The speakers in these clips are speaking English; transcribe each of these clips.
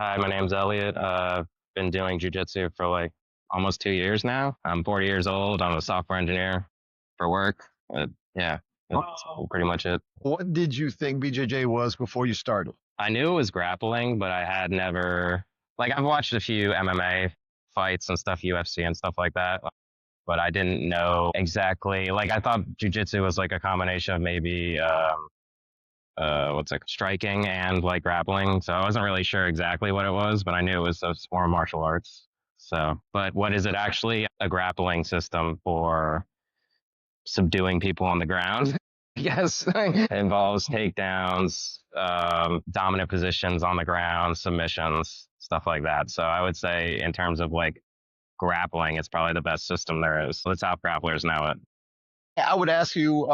Hi, my name's Elliot. Been doing jiu-jitsu for like almost 2 years now. I'm 40 years old. I'm a software engineer for work. Yeah, that's pretty much it. What did you think BJJ was before you started? I knew it was grappling, but I had never, like, I've watched a few MMA fights and stuff, UFC and stuff like that, but I didn't know exactly. Like, I thought jiu-jitsu was like a combination of maybe, what's it, striking and like grappling. So I wasn't really sure exactly what it was, but I knew it was a form of martial arts. So, but what is it actually? A grappling system for subduing people on the ground. Yes, it involves takedowns, dominant positions on the ground, submissions, stuff like that. So I would say in terms of like grappling, it's probably the best system there is. The top grapplers know it. I would ask you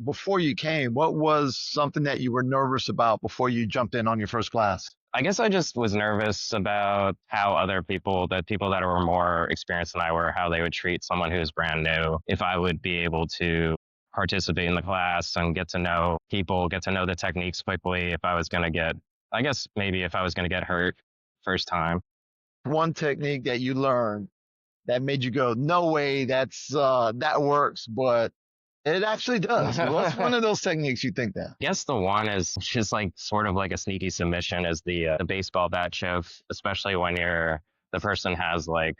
before you came, what was something that you were nervous about before you jumped in on your first class? I guess I just was nervous about how other people, the people that were more experienced than I were, how they would treat someone who's brand new. If I would be able to participate in the class and get to know people, get to know the techniques quickly. If I was going to get, I guess maybe if I was going to get hurt first time. One technique that you learned that made you go, no way, that works, but it actually does. What's one of those techniques you think that? I guess the one is just like sort of like a sneaky submission is the baseball bat choke, especially when the person has like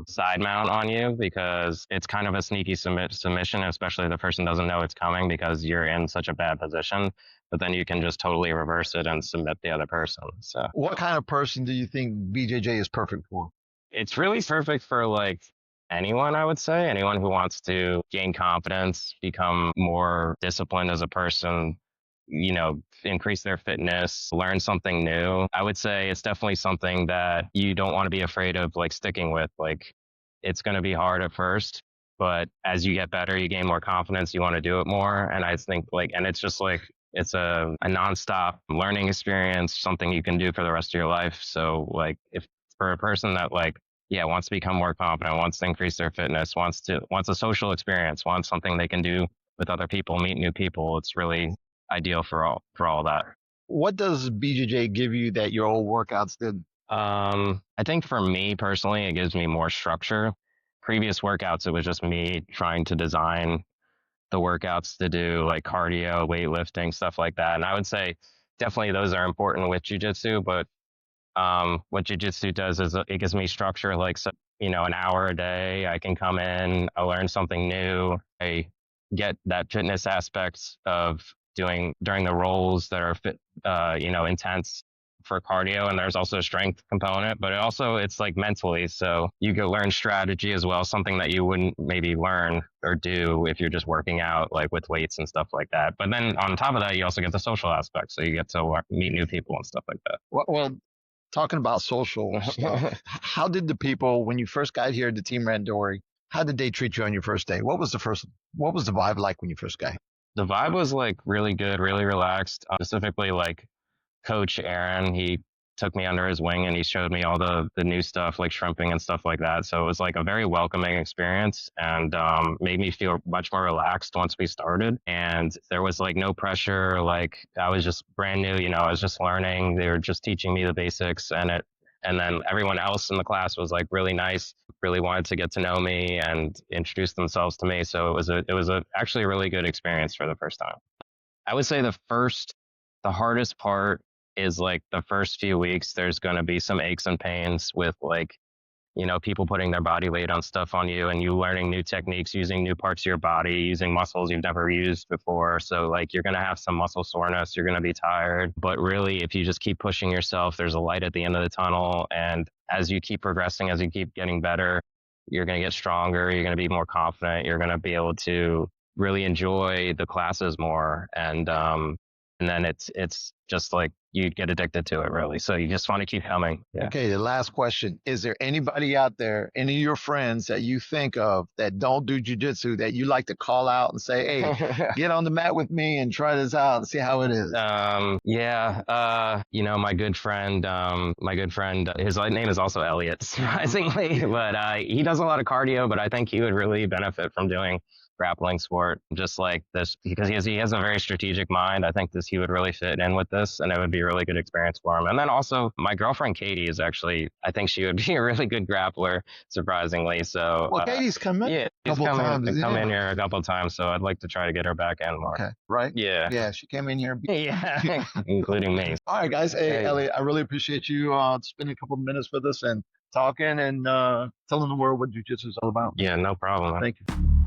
side mount on you, because it's kind of a sneaky submission, especially if the person doesn't know it's coming because you're in such a bad position. But then you can just totally reverse it and submit the other person. So What kind of person do you think BJJ is perfect for? it's really perfect for like anyone, I would say. Anyone who wants to gain confidence, become more disciplined as a person, increase their fitness, learn something new. I would say it's definitely something that you don't want to be afraid of like sticking with. Like it's going to be hard at first, but as you get better, you gain more confidence, you want to do it more. And I think like, and it's just like, it's a nonstop learning experience, something you can do for the rest of your life. So like if for a person that like, yeah, wants to become more confident, wants to increase their fitness, wants a social experience, wants something they can do with other people, meet new people. It's really ideal for all that. What does BJJ give you that your old workouts did? I think for me personally, it gives me more structure. Previous workouts, it was just me trying to design the workouts to do like cardio, weightlifting, stuff like that. And I would say definitely those are important with jujitsu, but what jujitsu does is it gives me structure, like, so, an hour a day. I can come in, I learn something new. I get that fitness aspect of doing during the rolls that are intense for cardio. And there's also a strength component, but it's like mentally. So you can learn strategy as well, something that you wouldn't maybe learn or do if you're just working out like with weights and stuff like that. But then on top of that, you also get the social aspect. So you get to meet new people and stuff like that. Well, talking about social stuff, how did the people, when you first got here to Team Randori, how did they treat you on your first day? What was the vibe like when you first got here? The vibe was like really good, really relaxed. Specifically, like Coach Aaron, he took me under his wing and he showed me all the new stuff like shrimping and stuff like that. So it was like a very welcoming experience and made me feel much more relaxed once we started. And there was like no pressure. Like I was just brand new, I was just learning. They were just teaching me the basics and then everyone else in the class was like really nice, really wanted to get to know me and introduce themselves to me. So it was actually a really good experience for the first time. I would say the hardest part is like the first few weeks. There's going to be some aches and pains with like, people putting their body weight on stuff on you and you learning new techniques, using new parts of your body, using muscles you've never used before. So like you're going to have some muscle soreness, you're going to be tired. But really, if you just keep pushing yourself, there's a light at the end of the tunnel. And as you keep progressing, as you keep getting better, you're going to get stronger, you're going to be more confident, you're going to be able to really enjoy the classes more. And then it's just like you get addicted to it really. So you just want to keep coming. Yeah. Okay, the last question. Is there anybody out there, any of your friends that you think of that don't do jujitsu that you like to call out and say, hey, get on the mat with me and try this out and see how it is? Yeah. My good friend, his name is also Elliot, surprisingly, but he does a lot of cardio, but I think he would really benefit from doing grappling sport. Just like this, because he has a very strategic mind. I think he would really fit in with this, and it would be a really good experience for him. And then also, my girlfriend Katie is actually, I think she would be a really good grappler, surprisingly. So, well, Katie's come in yeah, a couple times. Come in here a couple of times. So I'd like to try to get her back in more. Okay, right? Yeah. Yeah, she came in here. Yeah, including me. All right, guys. Hey, Elliot, I really appreciate you spending a couple of minutes with us and talking and telling the world what jiu-jitsu is all about. Yeah, no problem. Thank you.